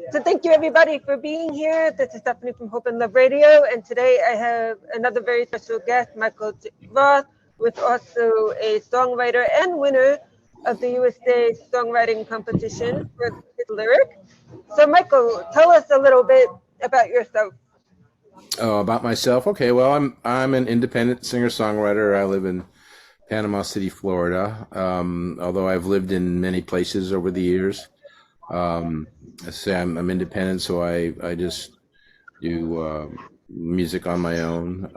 So thank you everybody for being here. This is Stephanie from Hope and Love Radio, and today I have another very special guest, Michael Roth, who is also a songwriter and winner of the USA Songwriting Competition for his lyric. So Michael, tell us a little bit about yourself. Oh, about myself. Okay, well, I'm an independent singer-songwriter. I live in Panama City, Florida. Although I've lived in many places over the years. I say I'm independent, so I just do music on my own.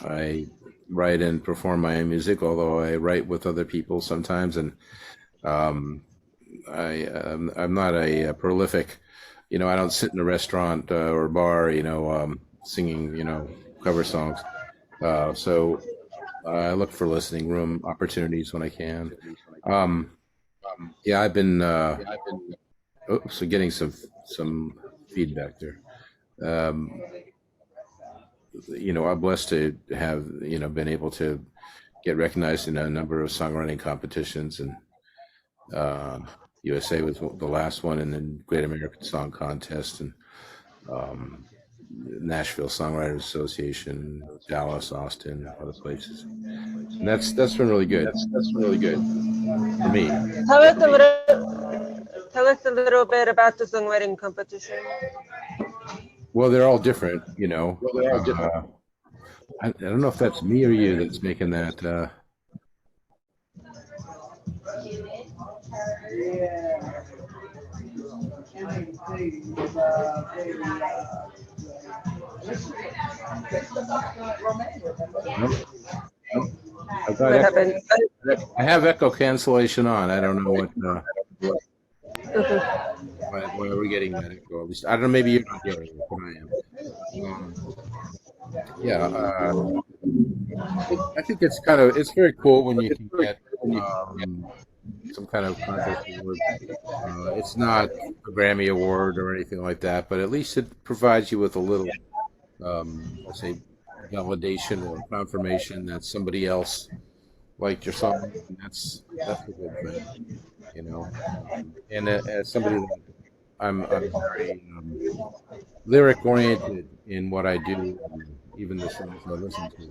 I write and perform my own music, although I write with other people sometimes. And um, I'm not a prolific. I don't sit in a restaurant or bar, singing, cover songs. So I look for listening room opportunities when I can. Um, yeah, I've been so getting some feedback there. Um, I'm blessed to have been able to get recognized in a number of songwriting competitions, and uh, USA was the last one, and then Great American Song Contest, and um, Nashville Songwriters Association, Dallas, Austin, other places, and that's been really good. That's really good for me. Tell us a little bit about the songwriting competition. Well, they're all different, I don't know if that's me or you that's making that. Nope. I've got What happened? I have echo cancellation on. I don't know Okay. why we're getting that echo. At least I don't know. Maybe you're not getting it, but I am. Yeah, I think it's very cool when you can get some kind of contest award. It's not a Grammy award or anything like that, but at least it provides you with a little, let's say, validation or confirmation that somebody else liked your song. And that's a good thing, you know. And as somebody that I'm very lyric oriented in what I do, even the songs I listen to,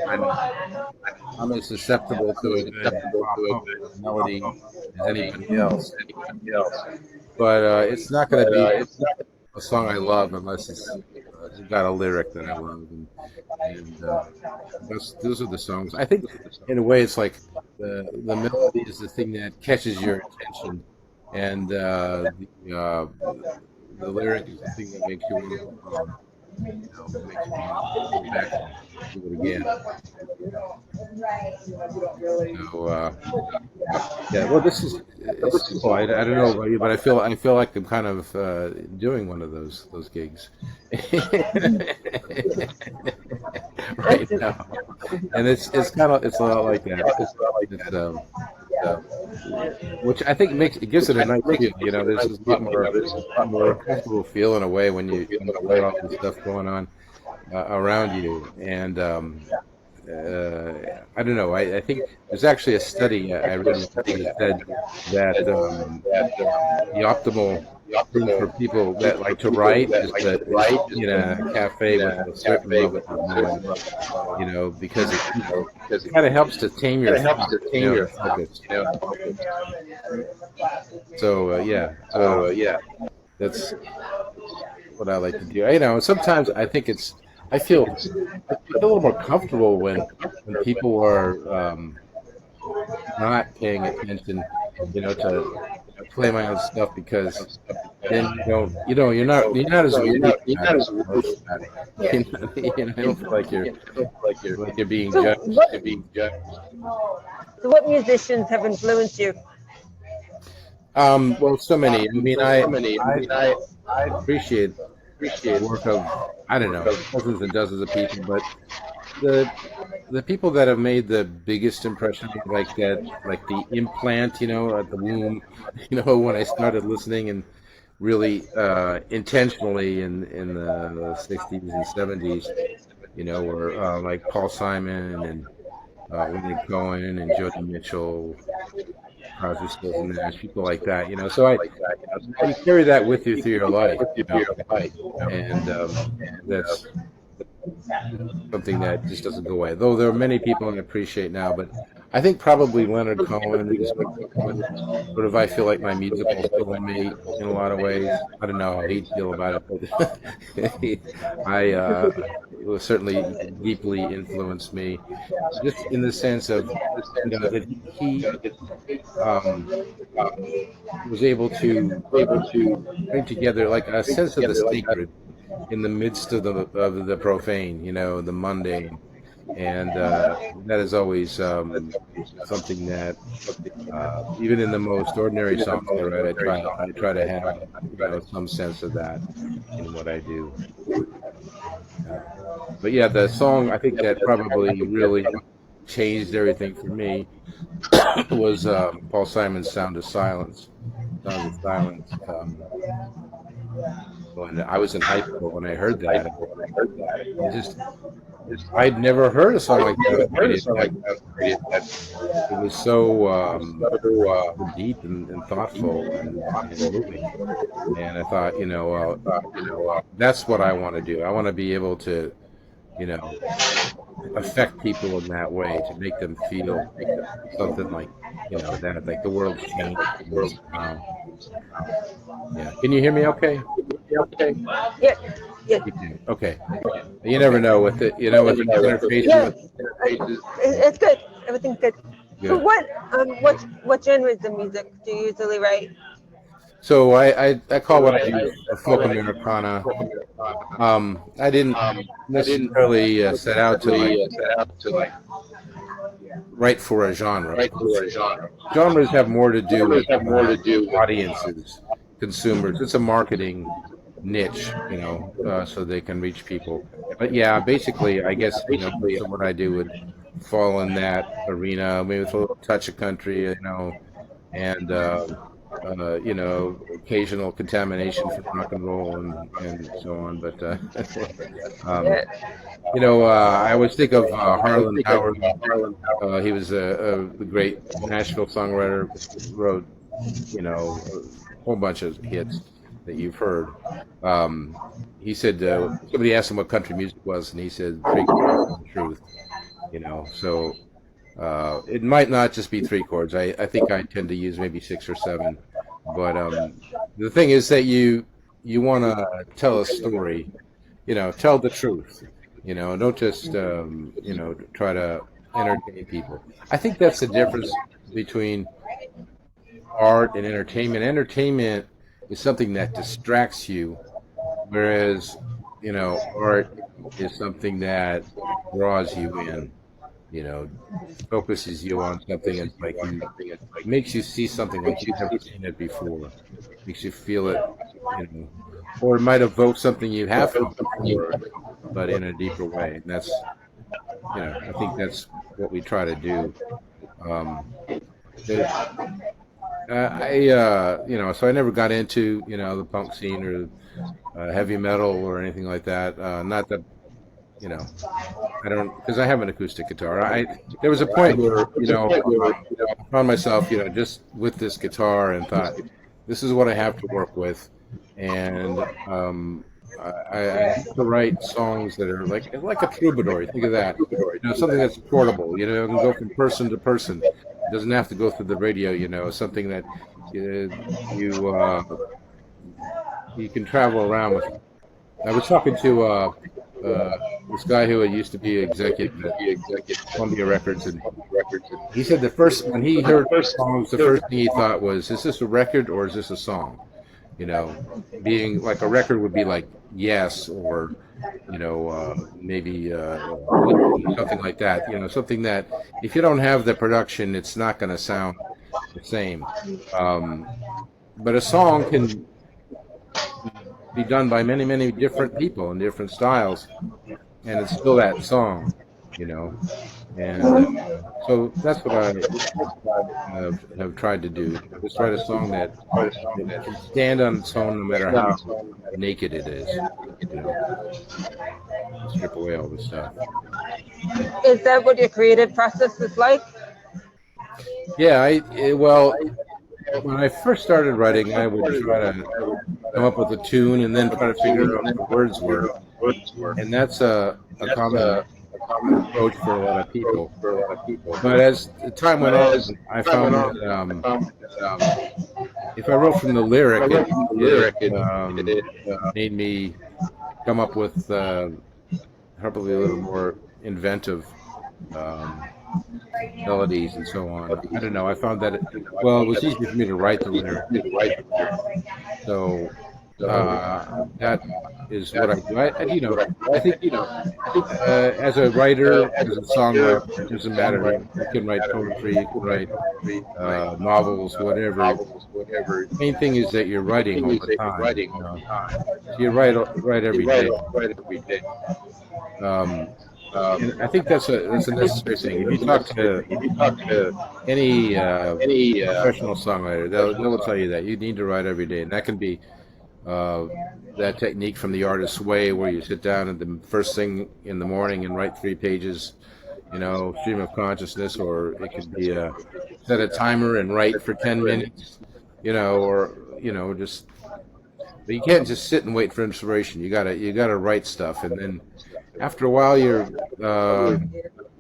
Um, I'm I'm as susceptible to a good pop melody as anybody else, but it's not going to be a song I love unless it's got a lyric that I love, and those are the songs. I think, in a way, it's like the melody is the thing that catches your attention, and the lyric is the thing that makes you makes you want to go back and do it again. So yeah, well, this is it's cool. I don't know about you, but I feel like I'm kind of doing one of those gigs right now, and it's a lot like that. It's, which I think gives it a nice feel. There's just a lot more comfortable feel in a way when you got all this stuff going on around you, and I don't know. I think there's actually a study I read that said that the optimal thing for people that like to write is to be in a cafe with a certain level of noise, because it kind of helps to tame your focus. So yeah, that's what I like to do. Sometimes I feel a little more comfortable when people are not paying attention, to play my own stuff, because then you're not as weird about it. I don't feel like you're being So judged. what musicians have influenced you? Well, so many. I mean, I appreciate the work of, I don't know, dozens and dozens of people, but the the people that have made the biggest impression, like the implant, at the womb, when I started listening and really intentionally in the 60s and 70s, were like Paul Simon and Leonard Cohen and Joni Mitchell, Crosby, Stills and Nash, people like that, So you carry that with you through your life, and that's something that just doesn't go away. Though there are many people I appreciate now, but I think probably Leonard Cohen is sort of, I feel like my musical soulmate in a lot of ways. I don't know how he'd feel about it, but it was certainly deeply influenced me, just in the sense of, that he um, was able to bring together like a sense of the sacred in the midst of the profane, the mundane, and that is always something that even in the most ordinary songs I write, I try to have some sense of that in what I do. But yeah, the song I think that probably really changed everything for me was Paul Simon's "Sound of Silence." Sound of Silence. When I was in high school when I heard that, I'd never heard a song like that. It was so deep and thoughtful and moving. And I thought, that's what I want to do. I want to be able to, affect people in that way, to make them feel something like, that, like the world's changed. Yeah. Can you hear me okay? Yeah. Yeah. Okay. You never know with it, with the interface. Yeah. It's good. Everything's good. Good. So what genres of music do you usually write? So I call what I do a folk Americana. I didn't necessarily set out to write for a genre. Genres have more to do with audiences, consumers. It's a marketing niche, so they can reach people. But yeah, basically, I guess most of what I do would fall in that arena, maybe with a little touch of country, and occasional contamination from rock and roll and so on. But I always think of Harlan Howard. He was a great Nashville songwriter. Wrote a whole bunch of hits that you've heard. He said somebody asked him what country music was, and he said three chords and truth. So it might not just be three chords. I think I tend to use maybe 6 or 7. But the thing is that you want to tell a story, tell the truth, don't just try to entertain people. I think that's the difference between art and entertainment. Entertainment is something that distracts you, whereas art is something that draws you in. Focuses you on something. It's like makes you see something like you've never seen it before. Makes you feel it, or it might evoke something you have felt before, but in a deeper way. And that's, I think that's what we try to do. So I never got into, the punk scene or heavy metal or anything like that. Not that. I don't, because I have an acoustic guitar. There was a point where, I found myself, just with this guitar and thought, this is what I have to work with. And I have to write songs that are like a troubadour. Think of that. Something that's portable. It can go from person to person. It doesn't have to go through the radio. Something that you can travel around with. I was talking to this guy who used to be executive at Columbia Records, and he said when he heard songs, the first thing he thought was, is this a record or is this a song? Being like a record would be like Yes, or maybe something like that. Something that if you don't have the production, it's not going to sound the same. But a song can be done by many, many different people in different styles, and it's still that song, and so that's what I have tried to do. Just write a song that can stand on its own no matter how naked it is, strip away all the stuff. Is that what your creative process is like? Yeah, well, when I first started writing, I would try to come up with a tune and then try to figure out what the words were, and that's a common approach for a lot of people. But as the time went on, I found that if I wrote from the lyric, it made me come up with probably a little more inventive um, melodies and so on. I don't know. I found that well, it was easier for me to write the lyric. So that is what I do. I think as a writer, as a songwriter, it doesn't matter. You can write poetry, you can write novels, whatever. Main thing is that you're writing all the time. So you write every day. Um, and I think that's a necessary thing. If you talk to any professional songwriter, they'll tell you that you need to write every day, and that can be uh, that technique from the artist's way, where you sit down at the first thing in the morning and write 3 pages, stream of consciousness, or it could be set a timer and write for 10 minutes, or just. But you can't just sit and wait for inspiration. You gotta write stuff, and then after a while, your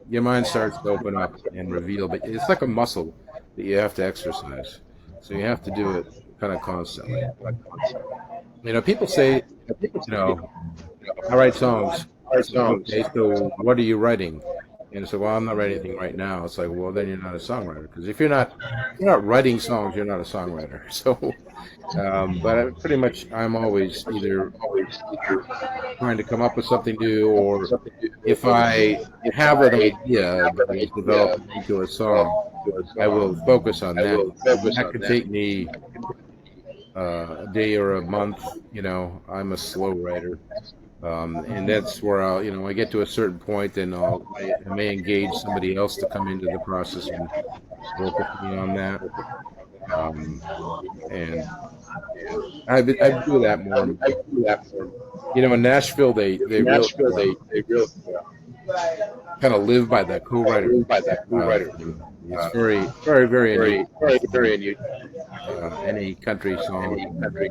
mind starts to open up and reveal. But it's like a muscle that you have to exercise, so you have to do it kind of constantly. People say, I write songs. Okay, so what are you writing? And so, well, I'm not writing anything right now. It's like, well, then you're not a songwriter, because if you're not writing songs, you're not a songwriter. So, but pretty much, I'm always either trying to come up with something new, or if I have an idea that is developed into a song, I will focus on that. That could take me a day or a month. I'm a slow writer. And that's where I get to a certain point, then I may engage somebody else to come into the process and work with me on that. And I do that more. In Nashville, they really kind of live by that co-writer. It's very, very, very unusual. Any country song,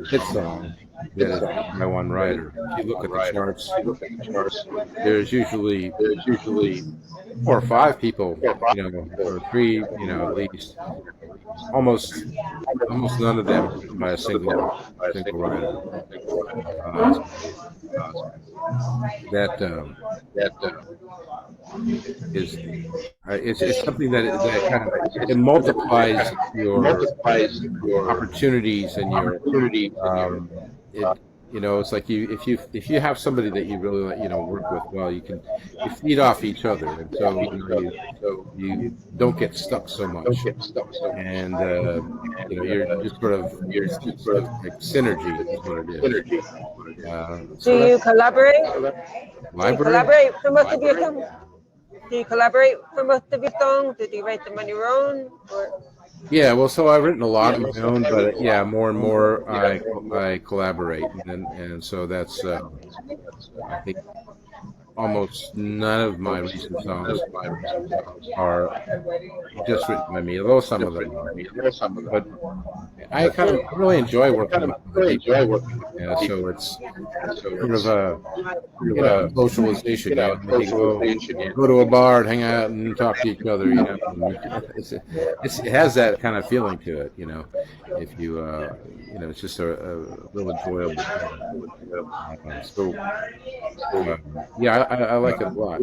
hit song that is by one writer. If you look at the charts, there's usually 4 or 5 people, or 3, at least. Almost none of them by a single writer. That is it's something that kind of it multiplies your opportunities and your it's like if you have somebody that you really work with well, you feed off each other, and so you don't get stuck so much, and you're just sort of like synergy is what it is. Do you collaborate? Library? For most of your songs? Do you collaborate for most of your songs? Did you write them on your own? Or? Yeah, well, so I've written a lot of my own, but more and more I collaborate, and so that's I think almost none of my recent songs are just written by me, although some of them are. But I really enjoy working with other people. So it's sort of a socialization. Go to a bar and hang out and talk to each other. It has that kind of feeling to it. If you it's just a real enjoyable thing. I like it a lot.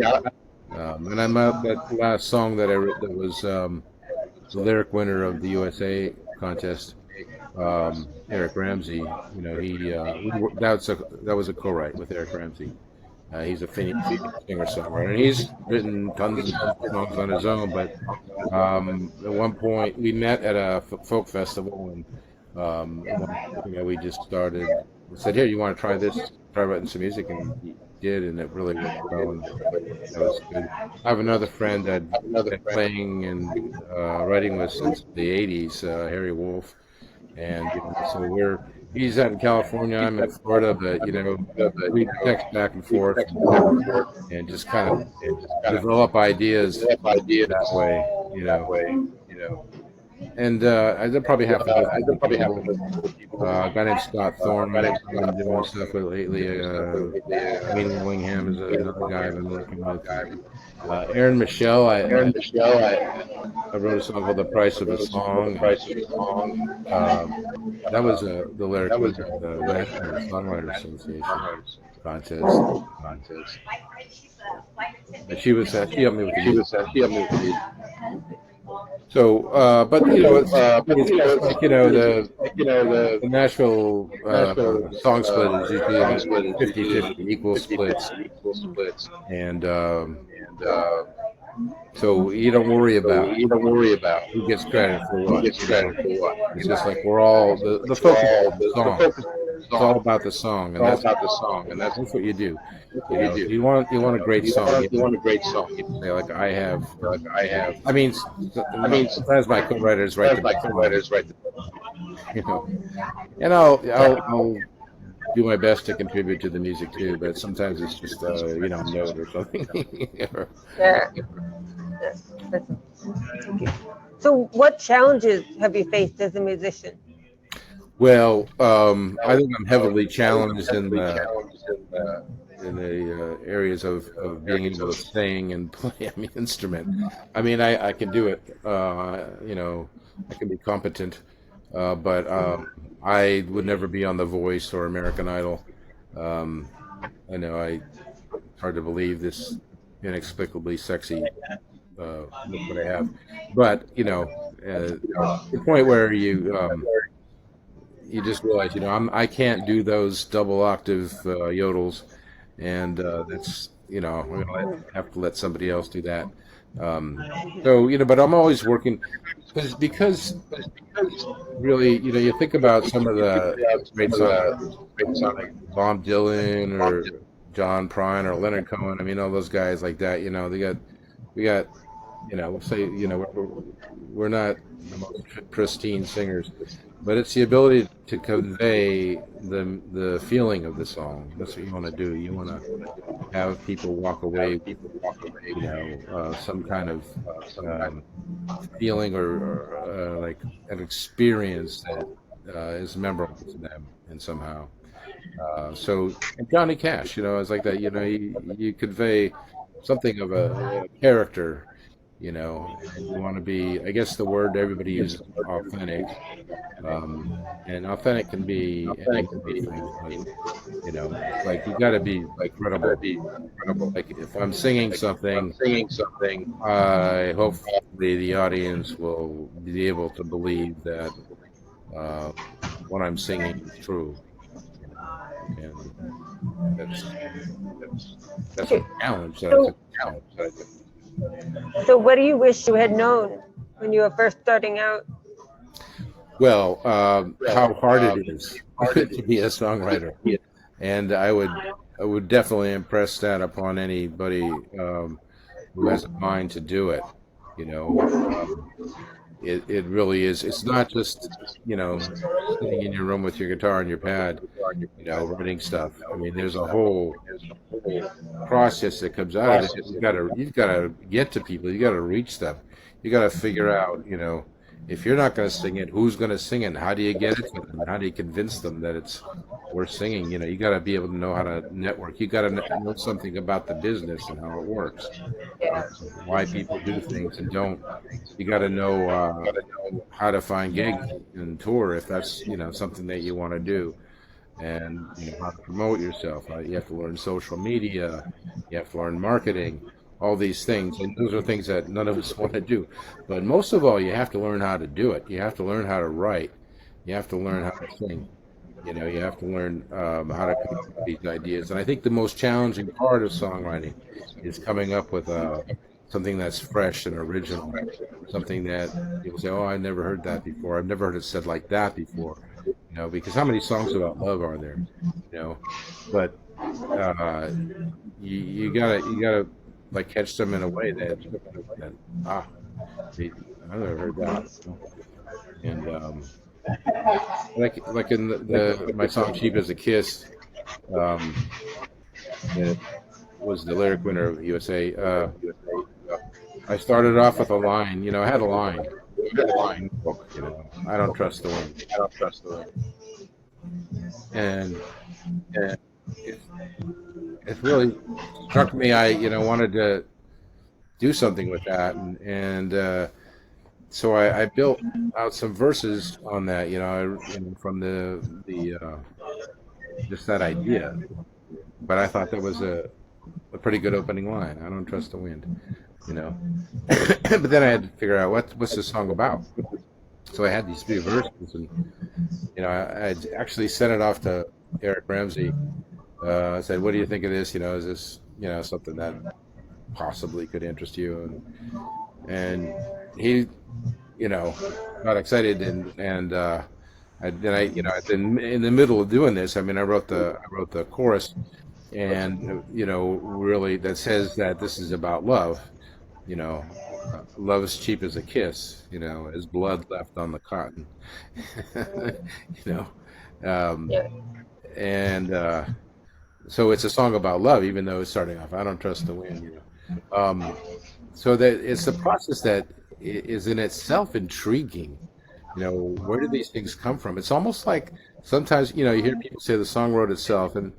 And that last song that I wrote that was the lyric winner of the USA contest, Eric Ramsey. That was a co-write with Eric Ramsey. He's a Phoenix singer-songwriter, and he's written tons and tons of songs on his own. But at one point, we met at a folk festival, and we just started. We said, "Here, you want to try this? Try writing some music," and he did, and it really worked well, and that was good. I have another friend that I've been playing and writing with since the '80s, Harry Wolf, and so he's out in California, I'm in Florida, but we text back and forth and just kind of develop ideas that way. and I did probably have to listen to people. A guy named Scott Thorne I've been doing stuff with lately. Wayne Willingham is another guy I've been working with. Aaron Michelle, I wrote a song called "The Price of a Song," and that was the lyric winner of the National Songwriter Association contest. But she helped me with the music. So, but it's like the Nashville song split is usually a 50-50 equal splits, and so you don't worry about who gets credit for what. It's just like we're all the focus is the song. It's all about the song, and that's what you do. If you want a great song, say like I have. I mean, sometimes my co-writers write the song, and I'll do my best to contribute to the music too. But sometimes it's just note or something. Yeah. Okay. So, what challenges have you faced as a musician? Well, I think I'm heavily challenged in the areas of being able to sing and play an instrument. I mean, I can do it. I can be competent, but I would never be on The Voice or American Idol. I know it's hard to believe this inexplicably sexy look that I have, but the point where you just realize, I can't do those double octave yodels, and that's I'm gonna have to let somebody else do that. But I'm always working because really, you think about some of the great songs like Bob Dylan or John Prine or Leonard Cohen. I mean, all those guys like that. We got we'll say, we're not the most pristine singers, but it's the ability to convey the feeling of the song. That's what you want to do. You want to have people walk away with, some kind of feeling or like an experience that is memorable to them and somehow. And Johnny Cash, it's like that. You convey something of a character. And you want to be, I guess the word everybody uses, authentic. And authentic can be any number of things, but it's like you got to be credible. Like if I'm singing something, I hopefully the audience will be able to believe that what I'm singing is true. And that's a challenge. So, what do you wish you had known when you were first starting out? Well, how hard it is to be a songwriter, and I would definitely impress that upon anybody who has a mind to do it. It really is. It's not just sitting in your room with your guitar and your pad, writing stuff. I mean, there's a whole process that comes out of it. You've got to get to people. You got to reach them. You got to figure out, if you're not going to sing it, who's going to sing it? And how do you get it to them? How do you convince them that it's worth singing? You got to be able to know how to network. You got to know something about the business and how it works, why people do things and don't. You got to know how to find gigs and tour if that's something that you want to do, and how to promote yourself. You have to learn social media. You have to learn marketing. All these things, and those are things that none of us want to do. But most of all, you have to learn how to do it. You have to learn how to write. You have to learn how to sing. You have to learn how to come up with these ideas. And I think the most challenging part of songwriting is coming up with something that's fresh and original, something that people say, "Oh, I never heard that before. I've never heard it said like that before." Because how many songs about love are there? But you gotta like catch them in a way that I've never heard that. And like in my song "Cheap as a Kiss," it was the lyric winner of USA. I started off with a line. I had a line, book, you know, I don't trust the wind. And it, it really struck me. I, you know, wanted to do something with that, and so I built out some verses on that, you know, from the just that idea. But I thought that was a pretty good opening line. I don't trust the wind, you know. But then I had to figure out what's this song about. So I had these three verses, and you know, I actually sent it off to Eric Ramsey. I said, "What do you think of this? You know, is this, you know, something that possibly could interest you?" And he, you know, got excited, then I, you know, in the middle of doing this, I mean, I wrote the chorus, and you know, really that says that this is about love. You know, love is cheap as a kiss. You know, as blood left on the cotton. You know, um, Yeah. and so it's a song about love, even though it's starting off, I don't trust the wind. You know, so that it's the process that is in itself intriguing. You know, where do these things come from? It's almost like sometimes, you know, you hear people say the song wrote itself, and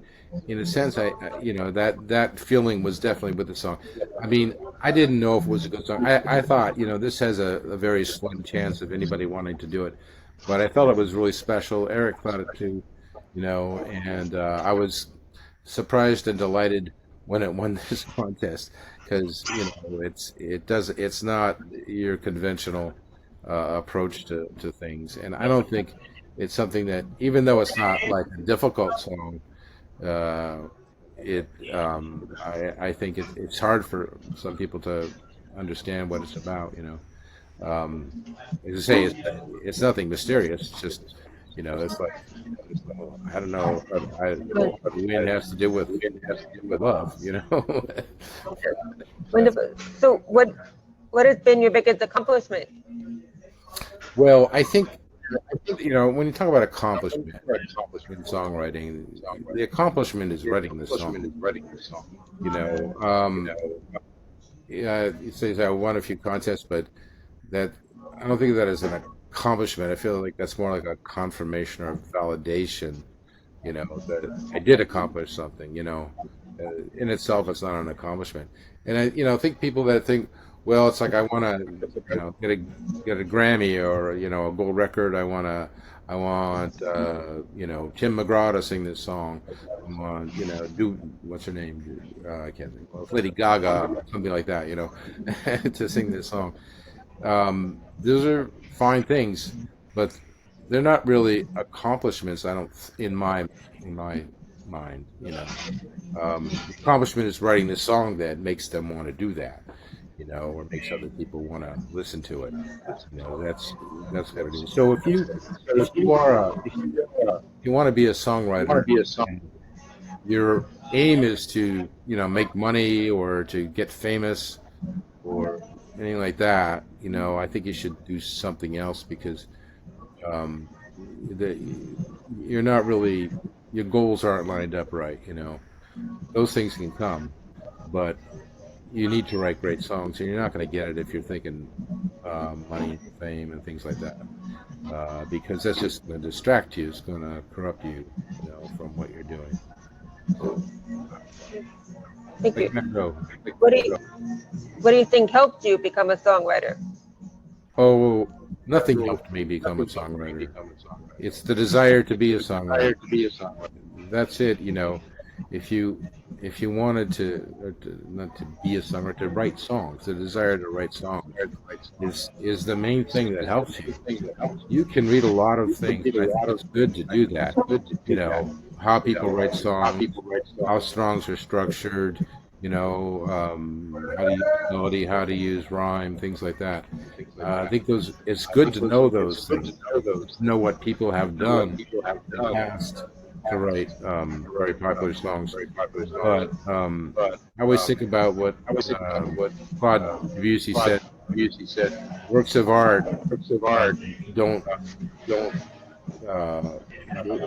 in a sense, you know, that feeling was definitely with the song. I mean, I didn't know if it was a good song. I thought, you know, this has a very slim chance of anybody wanting to do it, but I felt it was really special. Eric thought it too, you know, and I was surprised and delighted when it won this contest, because you know it's not your conventional approach to things, and I don't think it's something that, even though it's not like a difficult song, uh, I think it's hard for some people to understand what it's about. You know, as I say, it's nothing mysterious. It's just, you know, it's like, I don't know. What the wind has to do with love. You know. Wonderful. So what has been your biggest accomplishment? Well, I think, you know, when you talk about accomplishment in songwriting, the accomplishment is writing the song. You know, yeah, you say I won a few contests, but that, I don't think of that as an accomplishment. I feel like that's more like a confirmation or validation. You know, that I did accomplish something. You know, in itself, it's not an accomplishment. And I, you know, think people that think, well, it's like I want to, you know, get a Grammy, or, you know, a gold record. I want, you know, Tim McGraw to sing this song. I want, you know, do what's her name? I can't think. Well, Lady Gaga, something like that. You know, to sing this song. Those are fine things, but they're not really accomplishments. I don't, in my mind. You know, accomplishment is writing the song that makes them want to do that. You know, or makes other people want to listen to it. You know, that's what it is. So if you want to be a songwriter, and your aim is to, you know, make money or to get famous or anything like that, you know, I think you should do something else, because um, the, you're not really, your goals aren't lined up right. You know, those things can come, but you need to write great songs, and you're not going to get it if you're thinking money, fame, and things like that, because that's just going to distract you. It's going to corrupt you, you know, from what you're doing. So, Thank you. go. What do you think helped you become a songwriter? Oh, nothing helped me become a songwriter. It's the desire to be a songwriter. That's it. You know, if you wanted not to be a songwriter, to write songs, the desire to write songs is the main thing that helps you. You can read a lot of things, but I think it's good to do that. You know, how people write songs, how songs are structured. You know, how to use melody, how to use rhyme, things like that. I think it's good to know those things, know what people have done in the past to write very popular songs. But I always think about what Claude Debussy said: works of art don't uh,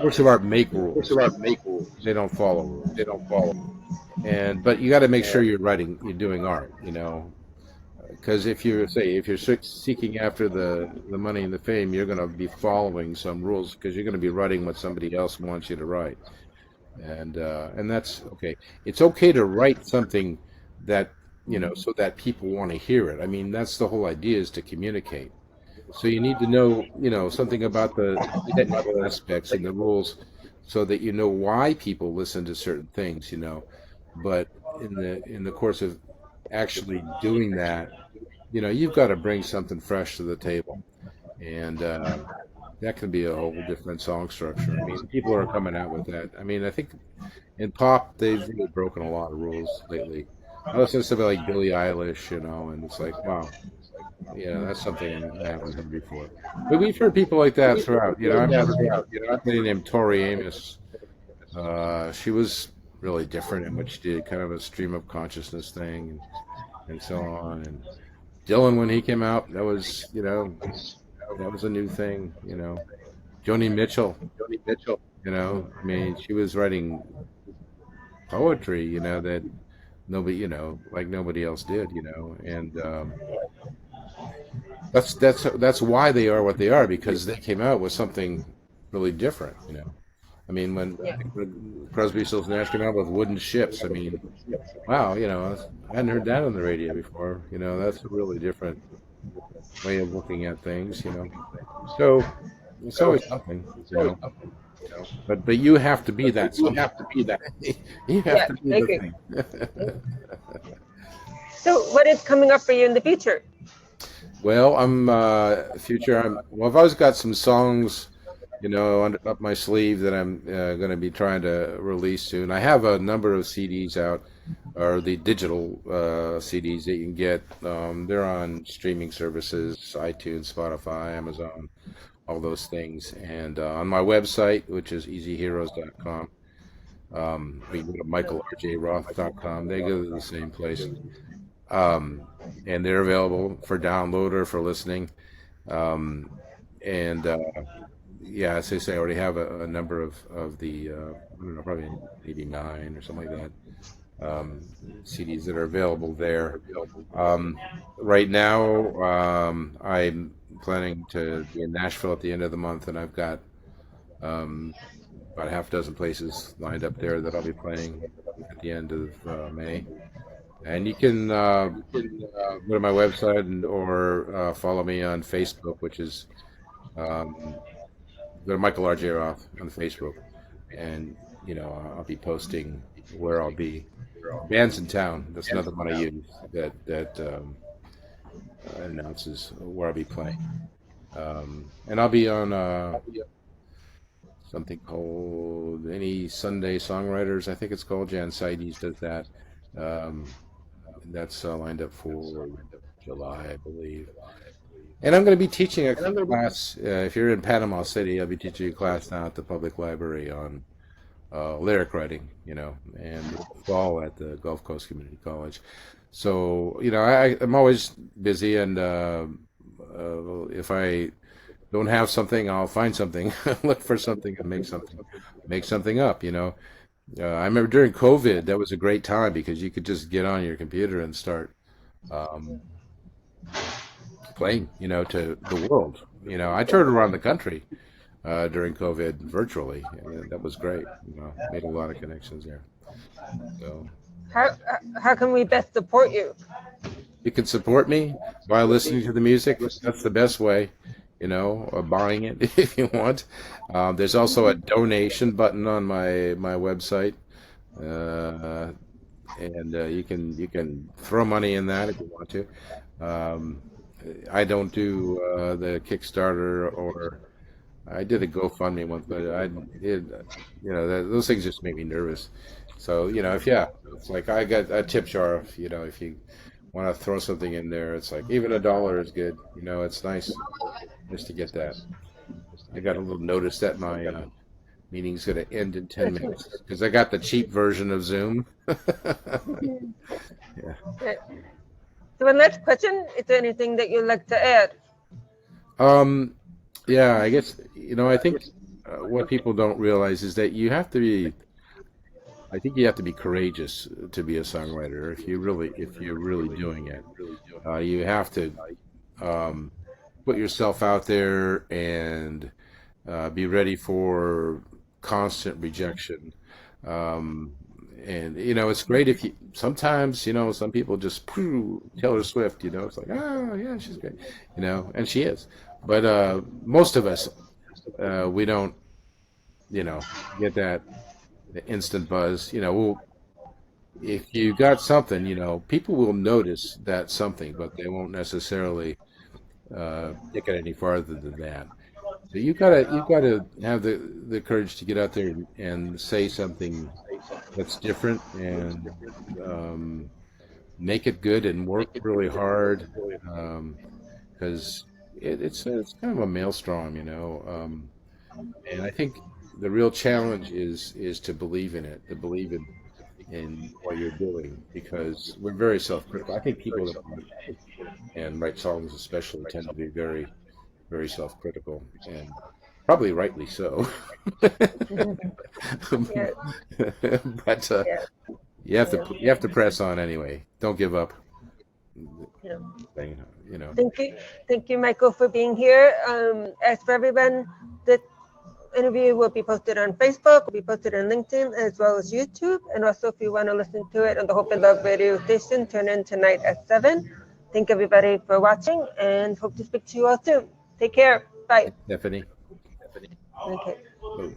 works of art make rules. They don't follow rules. But you got to make sure you're doing art. You know, because if you're seeking after the money and the fame, you're going to be following some rules because you're going to be writing what somebody else wants you to write, and that's okay. It's okay to write something that so that people want to hear it. I mean, that's the whole idea, is to communicate. So you need to know something about the technical aspects and the rules, so that you know why people listen to certain things. But in the course of actually doing that, you've got to bring something fresh to the table, and that can be a whole different song structure. I mean, people are coming out with that. I mean, I think in pop they've really broken a lot of rules lately. I listen to somebody like Billie Eilish, and it's like, wow, yeah, that's something I haven't heard before. But we've heard people like that throughout. I remember a lady named Tori Amos. She was really different in what she did, kind of a stream of consciousness thing, and so on. And Dylan, when he came out, that was a new thing. Joni Mitchell, I mean, she was writing poetry, that nobody, like nobody else did, and that's why they are what they are, because they came out with something really different. I mean, when Crosby, Stills, Nash came out with Wooden Ships, I mean, wow, I hadn't heard that on the radio before. That's a really different way of looking at things. So it's always something. But you have to be that. You have to be that. You have to be the thing. So what is coming up for you in the future? Well, I've always got some songs, up my sleeve that I'm going to be trying to release soon. I have a number of CDs out, or the digital CDs that you can get. They're on streaming services, iTunes, Spotify, Amazon, all those things. And on my website, which is easyheroes.com, we can go to michaelrjroth.com. They go to the same place. And they're available for download or for listening. And yeah, as I say, I already have a number of the, I don't know, probably 89 or something like that, CDs that are available there. Right now, I'm planning to be in Nashville at the end of the month, and I've got about a half dozen places lined up there that I'll be playing at the end of May. And you can go to my website or follow me on Facebook, which is go to Michael R.J. Roth on Facebook, and I'll be posting where I'll be. Bands in Town. That's another one I use that announces where I'll be playing. And I'll be on something called Any Sunday Songwriters, I think it's called. Jan Seides does that. That's lined up for July, I believe. And I'm going to be teaching a class. If you're in Panama City, I'll be teaching a class now at the public library on lyric writing, and fall at the Gulf Coast Community College. So, I'm always busy, and if I don't have something, I'll find something, look for something, and make something up. I remember during COVID, that was a great time because you could just get on your computer and start playing, to the world. I toured around the country during COVID virtually, and that was great. Made a lot of connections there. So, how can we best support you? You can support me by listening to the music. That's the best way. Or buying it if you want. There's also a donation button on my website, and you can throw money in that if you want to. I don't do the Kickstarter, or I did a GoFundMe once, but those things just make me nervous. So it's like I got a tip jar. If you want to throw something in there, it's like even $1 is good. It's nice just to get that. I got a little notice that my meeting's going to end in 10 minutes because I got the cheap version of Zoom. Yeah. So one last question, is there anything that you'd like to add? Yeah, I guess, I think what people don't realize is that you have to be I think you have to be courageous to be a songwriter. If you're really doing it, you have to um, put yourself out there and be ready for constant rejection. Um, and it's great if you sometimes some people just Taylor Swift, it's like, oh yeah, she's great, and she is. But most of us, we don't, get that instant buzz. Well, if you got something, people will notice that something, but they won't necessarily take it any farther than that. So you gotta have the courage to get out there and say something that's different and um, make it good and work really hard because it's kind of a maelstrom, and I think the real challenge is to believe in it, to believe in what you're doing because we're very self-critical. I think people that write songs especially tend to be very, very self-critical and probably rightly so. Yeah, But yeah, yeah, you have to press on anyway. Don't give up. yeah. Thing, you know. Thank you, Michael, for being here. As for everyone, the interview will be posted on Facebook, will be posted on LinkedIn, as well as YouTube. And also, if you want to listen to it on the Hope and Love radio station, tune in tonight at 7. Thank everybody for watching and hope to speak to you all soon. Take care. Bye. Stephanie. Okay. Oh.